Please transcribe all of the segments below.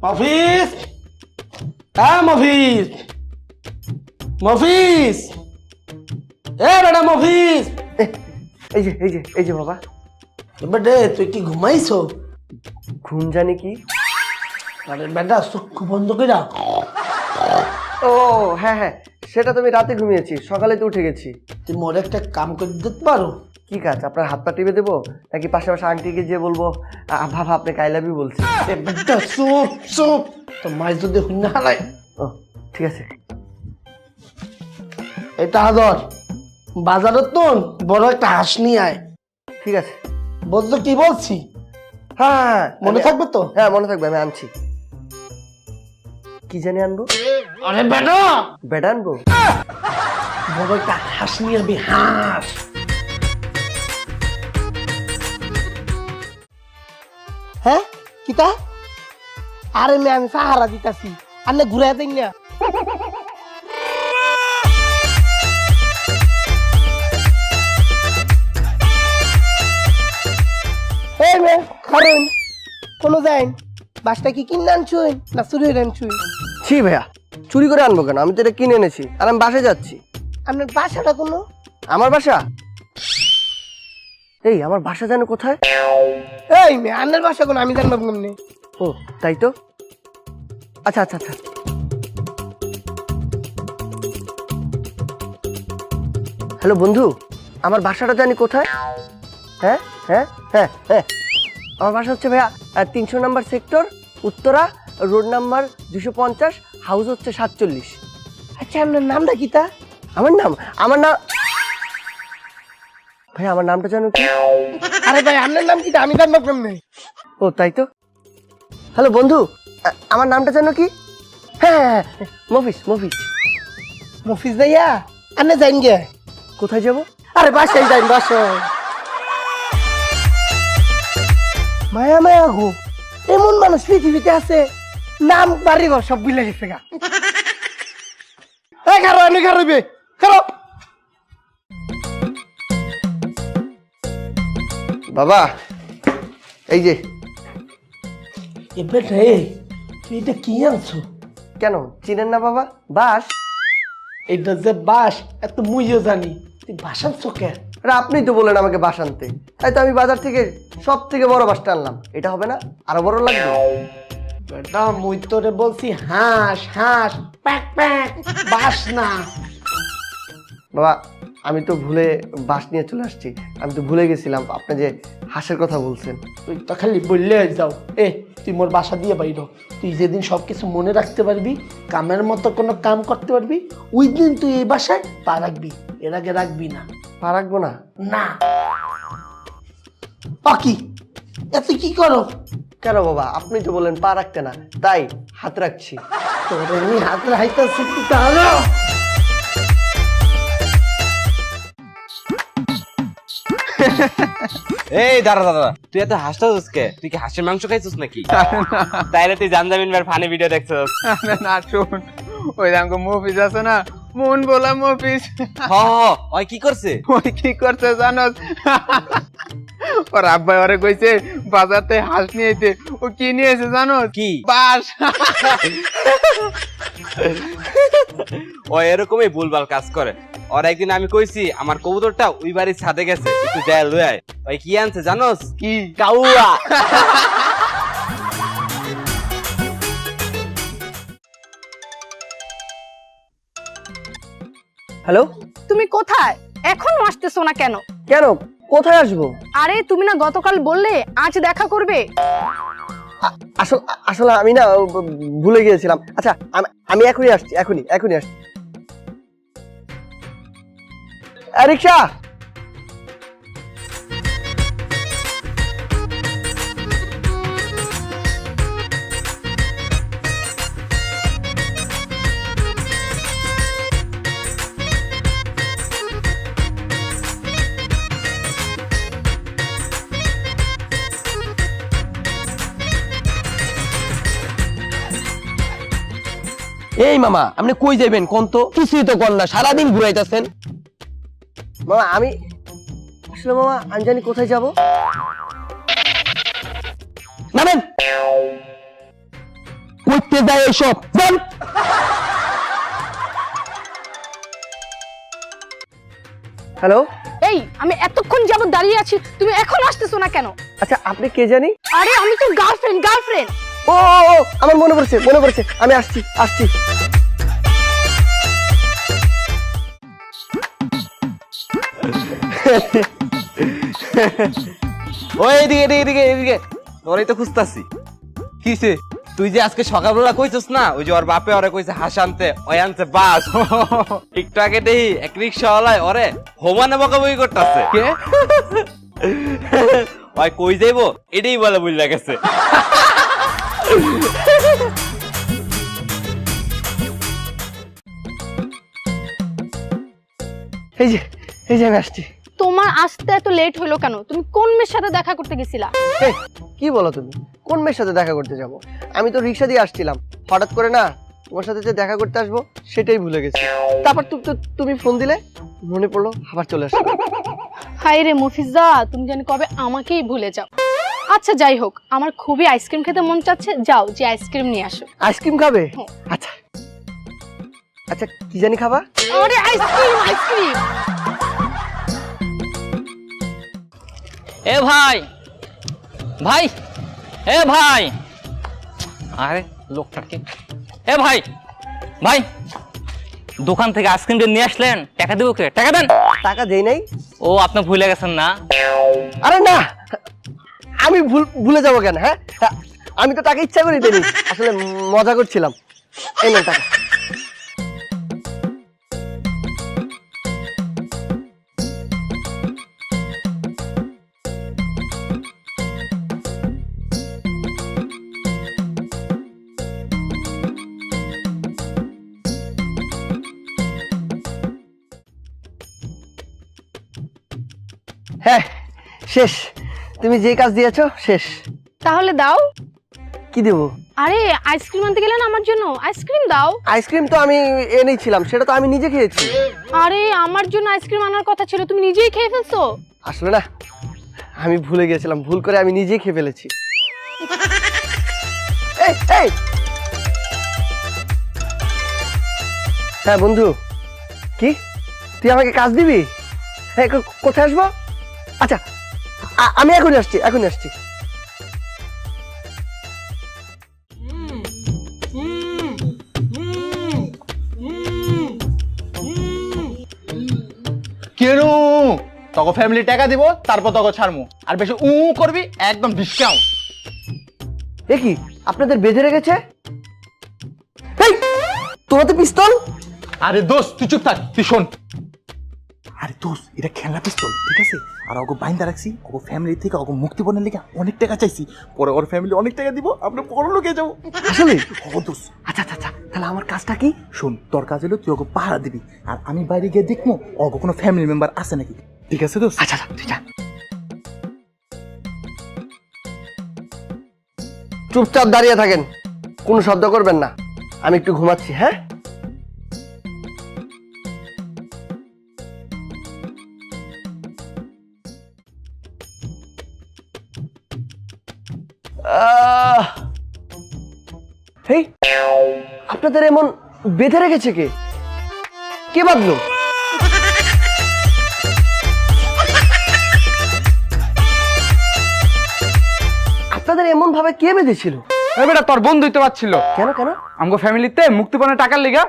মফিজ, হ্যাঁ মফিজ, মফিজ, এ বেটা মফিজ। এই যে বাবা। বেটে তুই কি ঘুমাইছো? ঘুম জানি কি? আরে বেটা চক্ষু বন্ধ করে রাখ। ও হ্যাঁ, সেটা তুমি রাতে ঘুমিয়েছি, সকালে তো উঠে গেছি। তুই মোর একটা কাম করে দিতে পারো? কি কাজ? আপনার হাত পা টিপে দেবো নাকি পাশাপাশি আন্টিকে যে বলবো বাবা আপনি আই লাভ ইউ বলছি? বেটা চুপ চুপ, তো মাছ যদি হুন্না হারায়। ও ঠিক আছে। এটা ধর, বাজারের তো বড় একটা হাঁস নিয়ে আয়। ঠিক আছে, বলতো কি বলছি? হ্যাঁ মনে থাকবে তো? হ্যাঁ মনে থাকবে, আমি আনছি। কি জানি আনবো? আরে বেটা বেটা আনবো? বড় একটা হাঁস নিয়ে আনবি, হাঁস। হ্যাঁ কিতা? আরে মে আমি সাহারা দিতাছি, আন্নে ঘুরে দেন না। এই মে কারণ কোন যাইন, বাসটা কি কিনে আনছুই না চুরি হয়ে আনছুই? ছি ভাইয়া, চুরি করে আনবো কেন? আমি তো এটা কিনে এনেছি আর আমি বাসে যাচ্ছি। আপনার বাসাটা কোনো? আমার বাসা? এই আমার বাসা জানো কোথায়? এই মে আন্নের বাসা কোনো আমি জানবো কেমনে? ও তাই তো। আচ্ছা আচ্ছা আচ্ছা, হ্যালো বন্ধু, আমার বাসাটা জানি কোথায়? হ্যাঁ হ্যাঁ হ্যাঁ হ্যাঁ, আমার বাসা হচ্ছে ভাইয়া 300 number sector, Uttara, road number 250, house হচ্ছে 47। আচ্ছা আপনার নামটা কিতা? আমার নাম ভাই, আমার নামটা জানো কি? আরে ভাই আপনার নাম কিতা আমি জানবো কেমনে? ও তাই তো। হ্যালো বন্ধু, আমার নামটা জানো কি? হ্যাঁ, মফিজ। মফিজ ভাইয়া আন্নে যাইন গে। কোথায় যাব? আরে বাসায় যাইন, বাসায়। মায়া মায়া গো, এমন মানুষ পৃথিবীতে আছে, নাম বাড়ি ঘর সব ভুলে গেছে গা। এই খারো এনে খারইবে, খারো। বাবা এই যে। এ বেটা তুই এটা কি আনছো? কেন চিনেন না বাবা? বাস। এটা যে বাস এত মুইও জানি, তুই বাস আনছো কে? আরে আপনিই তো বললেন আমাকে বাস আনতে, তাই তো আমি বাজার থেকে সব থেকে বড় বাসটা আনলাম। এটা হবে না? আরো বড় লাগবে? বেটা মুই তোরে বলছি হাঁস হাঁস, প্যাক প্যাক, বাস না। বাবা আমি তো ভুলে বাস নিয়ে চলে আসছি, আমি তো ভুলে গেছিলাম আপনি যে হাঁসের কথা বলছেন। তুই তো খালি বললে যাও। তুই মোর বাসা দিয়ে বাইর, তুই যেদিন সবকিছু মনে রাখতে পারবি, কামের মতো কোনো কাম করতে পারবি, ওই দিন তুই এই বাসায় পা রাখবি, এর আগে রাখবি না। পা রাখবো না? না। কি এত কি করো? কেন বাবা, আপনি তো বললেন পা রাখতে না, তাই হাত রাখছি। তোর এমনি হাত রাখতেছি তাহলে। এই দাঁড়া, তুই এত হাসতেছিস কে? তুই কি হাঁসের মাংস খাইছিস নাকি? তাইলে তুই জানজামিন ভাইয়ের ফানি ভিডিও দেখছিস? না শোন, ওই আমাকে মফিজ আছে না, মন বলা মফিজ, ওই কি করছে? ওই কি করছে জানোস? ওর আব্বাই ওরে কইছে বাজারতে হাঁস নিয়ে আইতে। ও কি নিয়েছে জানোস? কি? বাস। ও এরকমই ভুলভাল কাজ করে। আর একদিন আমি কইছি আমার কবুতরটা ওই বাড়ির ছাদে গেছে, একটু যাই লই আয়। ওই কি আনছে জানোস? কি? কাউয়া। হ্যালো, তুমি কোথায়? এখনো আসতেছো না কেন? কেন কোথায় আসবো? আরে তুমি না গতকাল বললে আজ দেখা করবে। আসলে আমি না ভুলে গিয়েছিলাম। আচ্ছা আমি এখনই আসছি, এখনই আসছি। রিক্সা। এই মামা আপনি কই যাবেন কোন তো? কিছুই তো কর না, সারাদিন ঘুরাইতেছেন। মামা আমি জানি কোথায় যাব। নামেন। করতে যায় এসব জান। হ্যালো, এই আমি এতক্ষণ যাবত দাঁড়িয়ে আছি, তুমি এখন আসতেছো না কেন? আচ্ছা আপনি কে জানি? আরে আমি তো গার্লফ্রেন্ড। ও আমার মনে পড়ছে, আমি আসছি। ওই এদিকে তোরই তো খুঁজতাছি। কিসে? তুই যে আজকে সকালবেলা কইছস না, ওই যে ওর বাপে ওরে কইছে হাঁস আনতে, ওই আনছে বাস। একটু আগে দেখি এক রিক্সাওয়ালায় ওরে হোমানে বকাবকি করতেছে। কে? ওই কই যাইবো এটাই বলে বুঝলা গেছে। এই যে আমি আসছি। তোমার আসতে এত লেট হলো কেন? তুমি কোন মেয়ের সাথে দেখা করতে গেছিলা? এই, কি বলো তুমি? কোন মেয়ের সাথে দেখা করতে যাব? আমি তো রিক্সা দিয়ে আসছিলাম, হঠাৎ করে না তোমার সাথে যে দেখা করতে আসবো সেটাই ভুলে গেছি। তারপর তুমি ফোন দিলে, মনে পড়লো, আবার চলে আসলাম। হায় রে মফিজা, তুমি জানি কবে আমাকেই ভুলে যাও। আচ্ছা যাই হোক, আমার খুবই আইসক্রিম খেতে মন চাচ্ছে, যাও যে আইসক্রিম নিয়ে আসো। আইসক্রিম খাবে? হ্যাঁ। আচ্ছা কি জানি খাবা? আরে আইসক্রিম। এ ভাই, এ ভাই, আরে লোকটা কি? এ ভাই, দোকান থেকে আইসক্রিমটা নিয়ে আসলেন, টাকা দেবো কে? টাকা দেন। টাকা দেই নাই। ও আপনি ভুলে গেছেন না? আরে না, আমি ভুলে যাবো কেন? হ্যাঁ, আমি তো টাকা ইচ্ছা করে দিইনি, আসলে মজা করছিলাম। এই নেন টাকা। হ্যাঁ শেষ, তুমি যে কাজ দিয়েছো শেষ। তাহলে দাও। কি দেবো? আরে আইসক্রিম আনতে গেলেন আমার জন্য, আইসক্রিম দাও। আইসক্রিম তো আমি এনেছিলাম, সেটা তো আমি নিজে খেয়েছি। আরে আমার জন্য আইসক্রিম আনার কথা ছিল, তুমি নিজেই খেয়ে ফেলছো। আসলে না, আমি ভুলে গেছিলাম, ভুল করে আমি নিজেই খেয়ে ফেলেছি। হ্যাঁ বন্ধু, কি তুই আমাকে কাজ দিবি? হ্যাঁ, কোথায় আসবো? আচ্ছা আমি এখনই আসছি। কেন তোকে ফ্যামিলি টাকা দিব, তারপর তোকে ছাড়মু। আর বেশি করবি একদম ডিসকাউন্ট। এ কি আপনাদের বেঁধে রেখেছে? এই তোমার তো পিস্তল। আরে দোস্ত তুই চুপ থাক, তুই শোন। আরে দোস্ত, এটা খেলনা পিস্তল, ঠিক আছে? আর ওকে বাইন্দা রাখছি, ওকে ফ্যামিলি থেকে ওকে মুক্তিপণের লেগে অনেক টাকা চাইছি। পরে ওর ফ্যামিলি অনেক টাকা দিব, আমরা বড় লোকে যাবো। আসলে ও দোস্ত, আচ্ছা, তাহলে আমার কাজটা কি? শোন, তোর কাজ হলো তুই ওকে পাহারা দিবি, আর আমি বাইরে গিয়ে দেখবো ওকে কোনো ফ্যামিলি মেম্বার আছে নাকি। ঠিক আছে দোস্ত? আচ্ছা তুই যা। চুপচাপ দাঁড়িয়ে থাকেন, কোনো শব্দ করবেন না, আমি একটু ঘুমাচ্ছি। হ্যাঁ, হেই, আপনাদের এমন বেঁধে রেখেছে কে বাঁধলো? আপনাদের এমন ভাবে কে বেঁধেছিল? বেটা তোর বন্ধুই তো পাচ্ছিল। কেন? আমগো ফ্যামিলিতে মুক্তিপণের টাকার লিগা।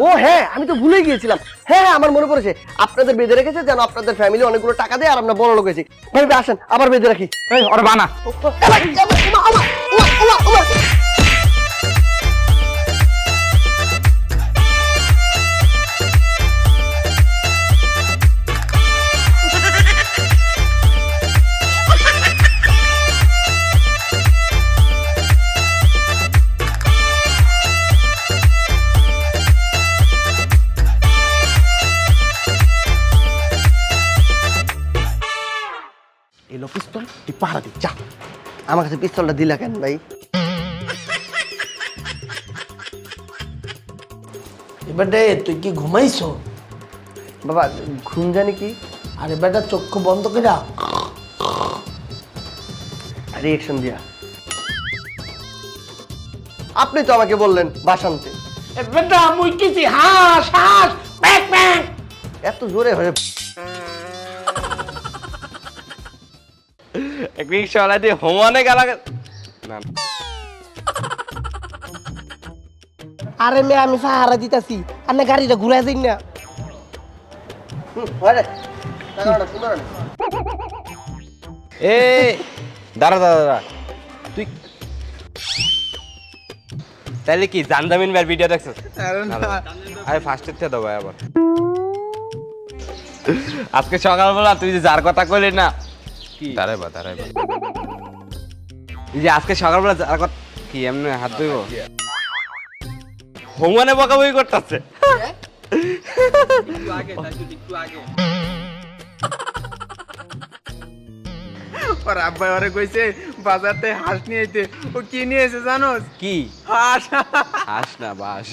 ও হ্যাঁ, আমি তো ভুলে গিয়েছিলাম। হ্যাঁ, আমার মনে পড়েছে, আপনাদের বেঁধে রেখেছে যেন আপনাদের ফ্যামিলি অনেকগুলো টাকা দেয় আর আমরা বড় লোক হয়েছি। ভাই আসেন, আবার বেঁধে রাখি। এই ওরে বানা। এলো পিস্তল, তুই পাহারা দি, যা। আমার কাছে পিস্তলটা দিলা কেন ভাই? এবারে তুই কি ঘুমাইছো? বাবা ঘুম জানি কি? আরে বেটা চক্ষু বন্ধ করে রিয়েকশন দিয়া। আপনি তো আমাকে বললেন বাস আনতে। এ বেটা মুই কিছি হাঁস হাঁস প্যাক প্যাক। এত জোরে হয়ে এক রিক্সাওয়ালা দিয়ে হোমানে গালা না আরে মেয়ে আমি সাহারা দিতাছি আর না গাড়িটা ঘুরাই দিন না। এ দাঁড়া দাঁড়া দাঁড়া তুই তাহলে কি জানদামিন ভাই ভিডিও দেখছিস? আরে ফার্স্টের থেকে দেবো আবার। আজকে সকালবেলা তুই যে যার কথা কইলি না, দাঁড়াইবা এই যে আজকে সকালবেলা যার কথা কি এমনি হাত ধুইব হোমানে বকাবকি করতেছে। ওর আব্বাই ওরে কইছে বাজার থেকে হাঁস নিয়ে আইতে। ও কি নিয়ে এসে জানোস? কি হাঁস। হাস না বাস।